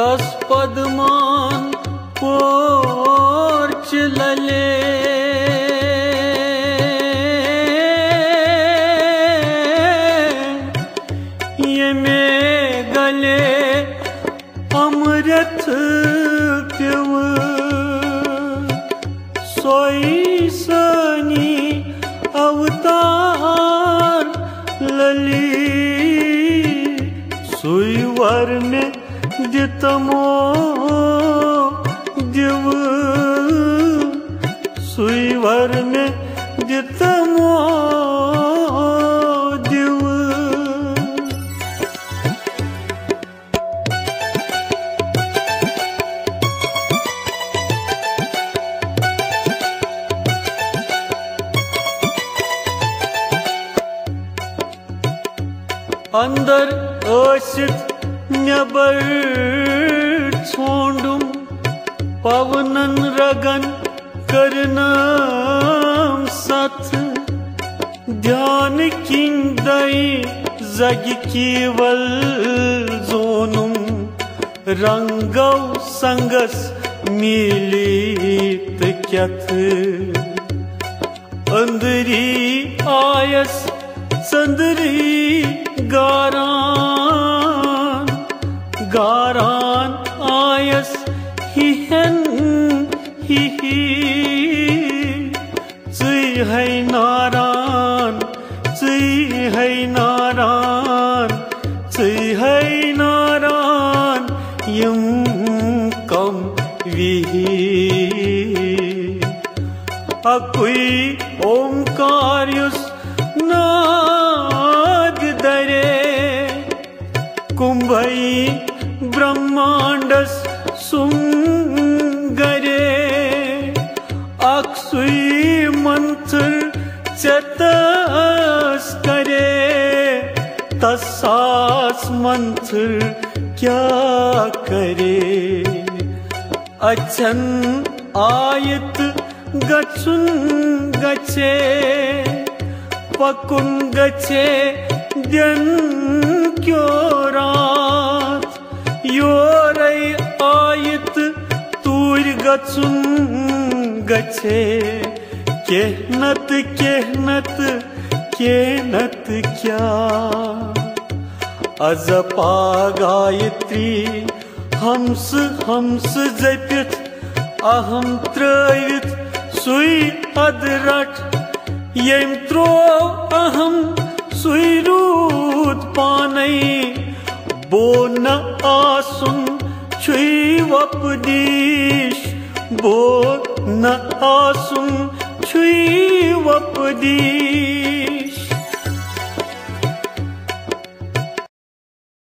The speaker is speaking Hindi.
तस पदमान पोर्च लले ये में गले अमृत प्यव सोई सनी अवतार लली सुईवर में दितमो दिव सुईवर में दितमो दिव अंदर आसित नबर छोंडुम पवनन रगन करनाम सथ ध्यान किंदई जग केवल जोनुम रंगव संगस मिलित क्यथ अंदरी आयस चंदरी गारान गारान आयस हिहन हिहि चुई है नारान चुई है नारान चुई है नारान यम कम विहि अकुई ओंकार युस नाद दरे कुंभई ब्रह्मांडस सुंगरे अक्सुई मंत्र चतस करे तसास मंत्र क्या करे अच्छन आयत गचुन गचे पकुन गचे दिन क्यों रात योरई आयत तूर गचुन गचे केहनत केहनत केहनत क्या अजपा गायत्री हंस हंस जपित अहम त्रवित सुई अदरट यम त्रो अहम सुई रूद पानई बो न आसुन छुई वपदीश बो न आसुन छुई वपदीश